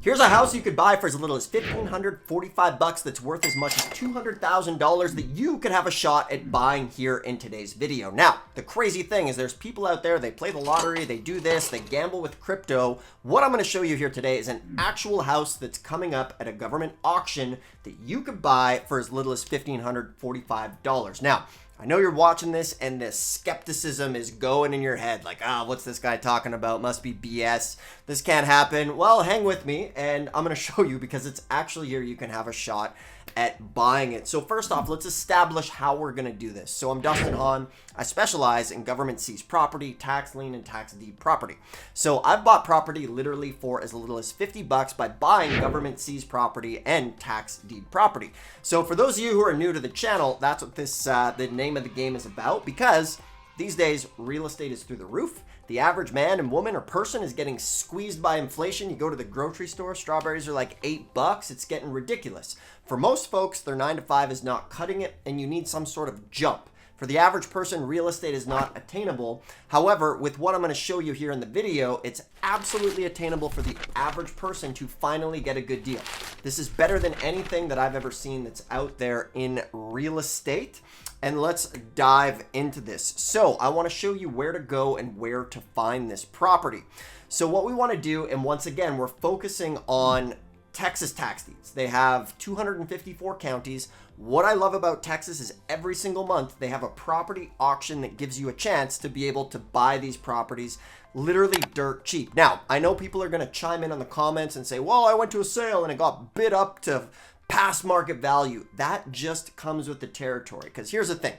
Here's a house you could buy for as little as $1,545 that's worth as much as $200,000 that you could have a shot at buying here in today's video. Now, the crazy thing is there's people out there, they play the lottery, they do this, they gamble with crypto. What I'm going to show you here today is an actual house that's coming up at a government auction that you could buy for as little as $1,545. Now, I know you're watching this and this skepticism is going in your head like, what's this guy talking about? Must be BS. This can't happen. Well, hang with me and I'm going to show you because it's actually here you can have a shot at buying it. So first off, let's establish how we're going to do this. So I'm Dustin Hahn. I specialize in government seized property, tax lien, and tax deed property. So I've bought property literally for as little as $50 by buying government seized property and tax deed property. So for those of you who are new to the channel, that's what this the name of the game is about, because these days real estate is through the roof. The average man and woman or person is getting squeezed by inflation. You go to the grocery store, strawberries are like $8. It's getting ridiculous. For most folks, their 9 to 5 is not cutting it and you need some sort of jump. For the average person, real estate is not attainable. However, with what I'm going to show you here in the video, it's absolutely attainable for the average person to finally get a good deal. This is better than anything that I've ever seen that's out there in real estate. And let's dive into this. So I want to show you where to go and where to find this property. So what we want to do, and once again, we're focusing on Texas tax deeds. They have 254 counties. What I love about Texas is every single month they have a property auction that gives you a chance to be able to buy these properties literally dirt cheap. Now, I know people are going to chime in on the comments and say, well, I went to a sale and it got bid up to past market value. That just comes with the territory. Because here's the thing.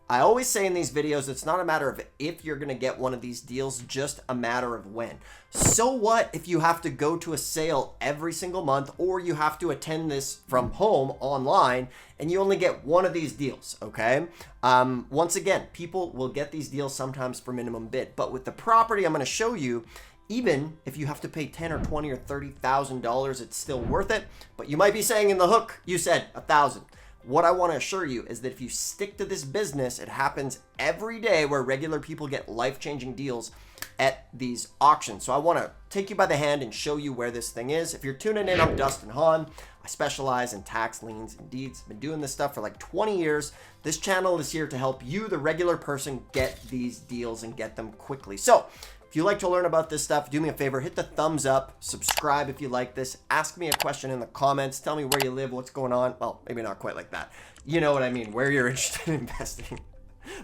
I always say in these videos, it's not a matter of if you're going to get one of these deals, just a matter of when. So what if you have to go to a sale every single month, or you have to attend this from home online and you only get one of these deals, okay? Once again, people will get these deals sometimes for minimum bid, but with the property I'm going to show you, even if you have to pay $10 or $20 or $30,000, it's still worth it. But you might be saying in the hook, you said $1,000. What I want to assure you is that if you stick to this business, it happens every day where regular people get life-changing deals at these auctions. So I want to take you by the hand and show you where this thing is. If you're tuning in, I'm Dustin Hahn. I specialize in tax liens and deeds. I've been doing this stuff for like 20 years. This channel is here to help you, the regular person, get these deals and get them quickly. So if you like to learn about this stuff, do me a favor, hit the thumbs up, subscribe if you like this, ask me a question in the comments, tell me where you live, what's going on. Well, maybe not quite like that. You know what I mean, where you're interested in investing.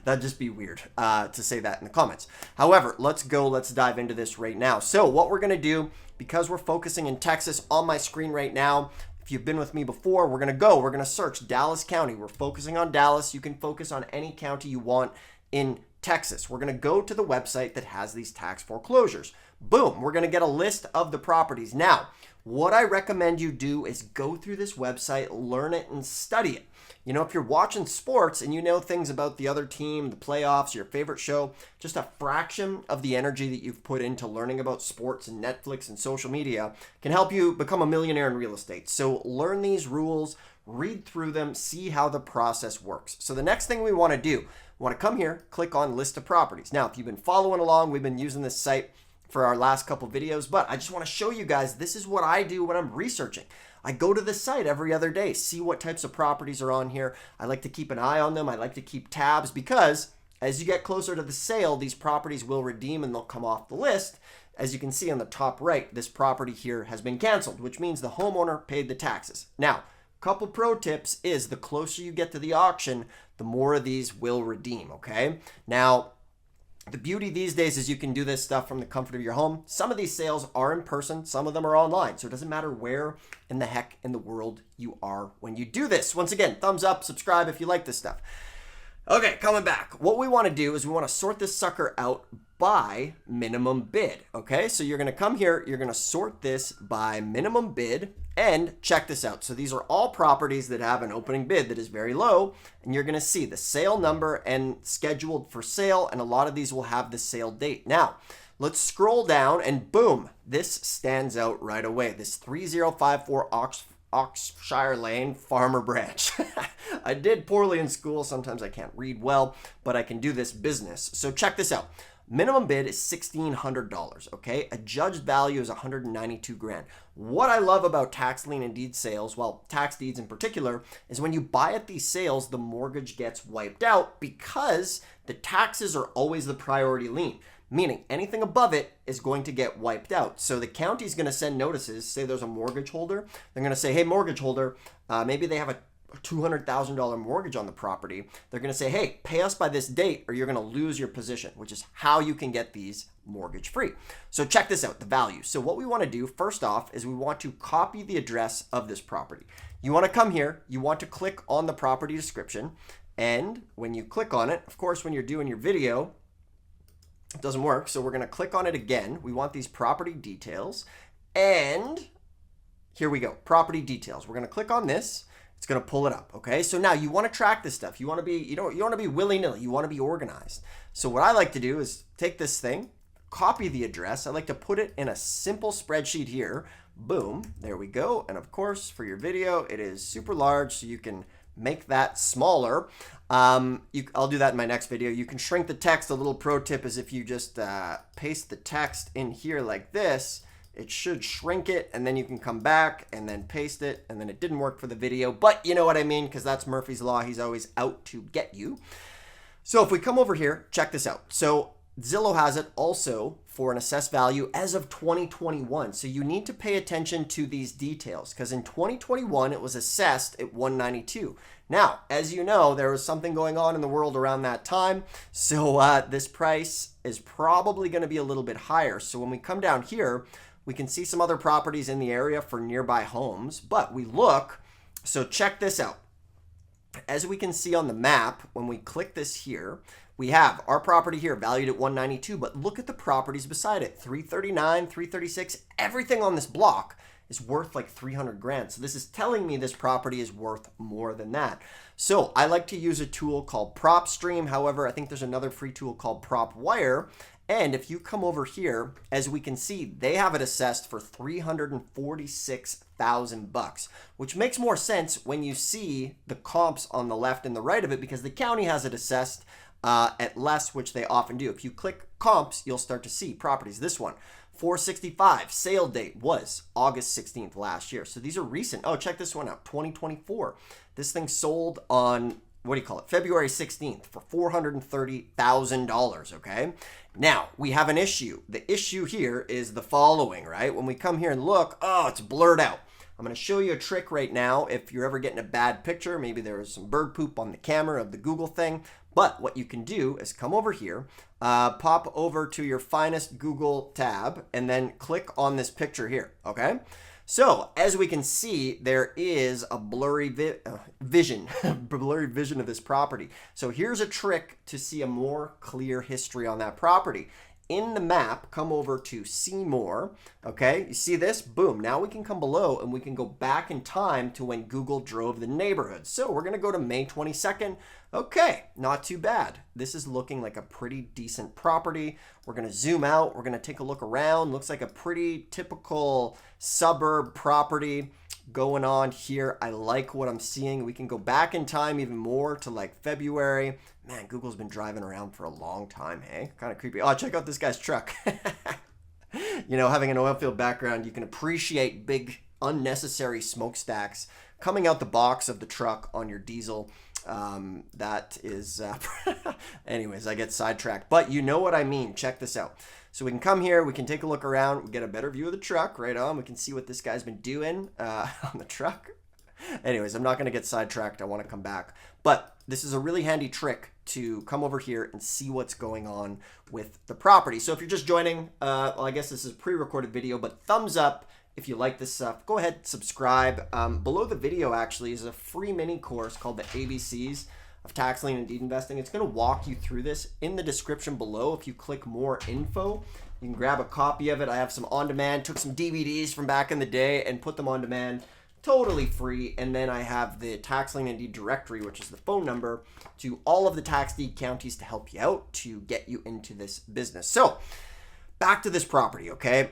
That'd just be weird to say that in the comments. However, let's dive into this right now. So what we're going to do, because we're focusing in Texas on my screen right now, if you've been with me before, we're going to search Dallas County. We're focusing on Dallas. You can focus on any county you want in Texas. We're going to go to the website that has these tax foreclosures. Boom, we're going to get a list of the properties. Now, what I recommend you do is go through this website, learn it, and study it. You know, if you're watching sports and you know things about the other team, the playoffs, your favorite show, just a fraction of the energy that you've put into learning about sports and Netflix and social media can help you become a millionaire in real estate. So learn these rules, read through them, see how the process works. So the next thing we want to do, we want to come here, click on list of properties. Now, if you've been following along, we've been using this site for our last couple videos, but I just want to show you guys, this is what I do when I'm researching. I go to the site every other day, see what types of properties are on here. I like to keep an eye on them. I like to keep tabs because as you get closer to the sale, these properties will redeem and they'll come off the list. As you can see on the top right, this property here has been canceled, which means the homeowner paid the taxes. Now, couple pro tips is the closer you get to the auction, the more of these will redeem, okay? Now, the beauty these days is you can do this stuff from the comfort of your home. Some of these sales are in person, some of them are online, so it doesn't matter where in the heck in the world you are when you do this. Once again, thumbs up, subscribe if you like this stuff. Okay, coming back. What we want to do is we want to sort this sucker out by minimum bid, okay? So you're going to come here, you're going to sort this by minimum bid, and check this out. So these are all properties that have an opening bid that is very low, and you're going to see the sale number and scheduled for sale, and a lot of these will have the sale date. Now, let's scroll down, and boom, this stands out right away. This 3054 Oxshire Lane Farmer Branch. I did poorly in school. Sometimes I can't read well, but I can do this business. So check this out. Minimum bid is $1,600, okay? A judged value is 192 grand. What I love about tax lien and deed sales, well, tax deeds in particular, is when you buy at these sales, the mortgage gets wiped out because the taxes are always the priority lien, meaning anything above it is going to get wiped out. So the county's going to send notices, say there's a mortgage holder, they're going to say, hey, mortgage holder, maybe they have a $200,000 mortgage on the property. They're going to say, hey, pay us by this date or you're going to lose your position, which is how you can get these mortgage free. So check this out, the value. So what we want to do first off is we want to copy the address of this property. You want to come here, you want to click on the property description. And when you click on it, of course, when you're doing your video, it doesn't work. So we're going to click on it again. We want these property details. And here we go, property details. We're going to click on this. It's going to pull it up. Okay. So now you want to track this stuff. You want to be, you want to be willy-nilly. You want to be organized. So what I like to do is take this thing, copy the address. I like to put it in a simple spreadsheet here. Boom. There we go. And of course, for your video, it is super large. So you can make that smaller. I'll do that in my next video. You can shrink the text. A little pro tip is if you just paste the text in here like this, it should shrink it, and then you can come back and then paste it, and then it didn't work for the video, but you know what I mean, because that's Murphy's Law. He's always out to get you. So if we come over here, check this out. So Zillow has it also for an assessed value as of 2021. So you need to pay attention to these details because in 2021, it was assessed at 192. Now, as you know, there was something going on in the world around that time. So this price is probably going to be a little bit higher. So when we come down here, we can see some other properties in the area for nearby homes, but we look, so check this out. As we can see on the map, when we click this here, we have our property here valued at 192, but look at the properties beside it, 339, 336, everything on this block is worth like 300 grand. So this is telling me this property is worth more than that. So I like to use a tool called PropStream. However, I think there's another free tool called PropWire. And if you come over here, as we can see, they have it assessed for $346,000, which makes more sense when you see the comps on the left and the right of it, because the county has it assessed at less, which they often do. If you click comps, you'll start to see properties. This one, 465, sale date was August 16th last year. So these are recent. Oh, check this one out, 2024. This thing sold on, what do you call it, February 16th for $430,000, okay? Now, we have an issue. The issue here is the following, right? When we come here and look, oh, it's blurred out. I'm going to show you a trick right now. If you're ever getting a bad picture, maybe there was some bird poop on the camera of the Google thing. But what you can do is come over here, pop over to your finest Google tab, and then click on this picture here, okay? So as we can see, there is a blurry vision of this property. So here's a trick to see a more clear history on that property. In the map, come over to see more, okay? You see this? Boom. Now we can come below and we can go back in time to when Google drove the neighborhood. So we're going to go to May 22nd. Okay, not too bad. This is looking like a pretty decent property. We're going to zoom out. We're going to take a look around. Looks like a pretty typical suburb property going on here. I like what I'm seeing. We can go back in time even more to like February. Man, Google's been driving around for a long time, hey? Kind of creepy. Oh, check out this guy's truck. You know, having an oil field background, you can appreciate big unnecessary smokestacks coming out the box of the truck on your diesel. That is, anyways, I get sidetracked, but you know what I mean. Check this out. So we can come here, we can take a look around, we get a better view of the truck right on. We can see what this guy's been doing on the truck. Anyways, I'm not going to get sidetracked. I want to come back. But this is a really handy trick to come over here and see what's going on with the property. So if you're just joining, well, I guess this is a pre-recorded video, but thumbs up if you like this stuff. Go ahead, subscribe. Below the video actually is a free mini course called the ABCs of Tax Lien and Deed Investing. It's going to walk you through this in the description below. If you click more info, you can grab a copy of it. I have some on demand, took some DVDs from back in the day and put them on demand. Totally free. And then I have the Tax Lien and Deed directory, which is the phone number to all of the tax deed counties to help you out, to get you into this business. So back to this property, okay?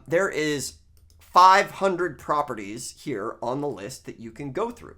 There is 500 properties here on the list that you can go through.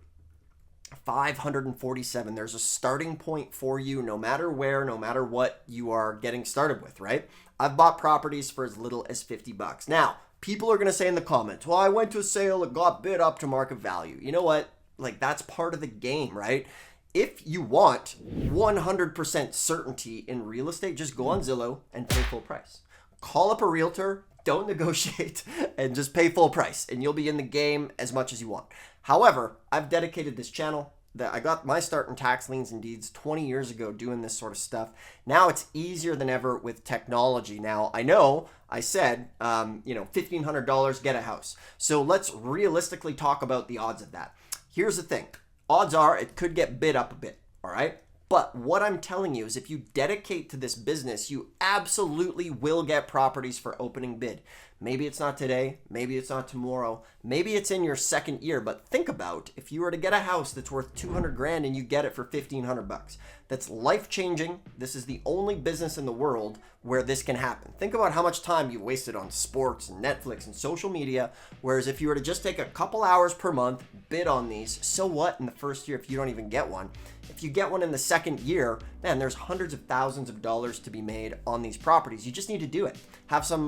547. There's a starting point for you no matter where, no matter what you are getting started with, right? I've bought properties for as little as 50 bucks. Now, people are going to say in the comments, well, I went to a sale, it got bid up to market value. You know what? Like, that's part of the game, right? If you want 100% certainty in real estate, just go on Zillow and pay full price. Call up a realtor, don't negotiate, and just pay full price, and you'll be in the game as much as you want. However, I've dedicated this channel. That I got my start in tax liens and deeds 20 years ago doing this sort of stuff. Now it's easier than ever with technology. Now I know I said, $1,500 get a house. So let's realistically talk about the odds of that. Here's the thing. Odds are it could get bid up a bit, all right? But what I'm telling you is if you dedicate to this business, you absolutely will get properties for opening bid. Maybe it's not today, maybe it's not tomorrow, maybe it's in your second year, but think about if you were to get a house that's worth 200 grand and you get it for 1,500 bucks. That's life-changing. This is the only business in the world where this can happen. Think about how much time you wasted on sports and Netflix and social media, whereas if you were to just take a couple hours per month, bid on these, so what in the first year if you don't even get one? If you get one in the second year, man, there's hundreds of thousands of dollars to be made on these properties. You just need to do it. Have some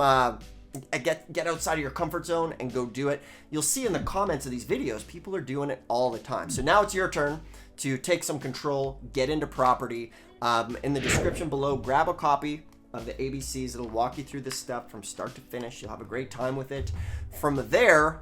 get outside of your comfort zone and go do it. You'll see in the comments of these videos, people are doing it all the time. So now it's your turn to take some control, get into property. In the description below, grab a copy of the ABCs. It'll walk you through this stuff from start to finish. You'll have a great time with it. From there,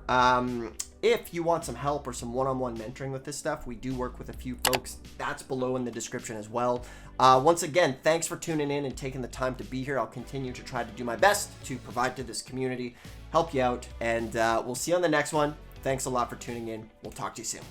if you want some help or some one-on-one mentoring with this stuff, we do work with a few folks. That's below in the description as well. Once again, thanks for tuning in and taking the time to be here. I'll continue to try to do my best to provide to this community, help you out, and we'll see you on the next one. Thanks a lot for tuning in. We'll talk to you soon.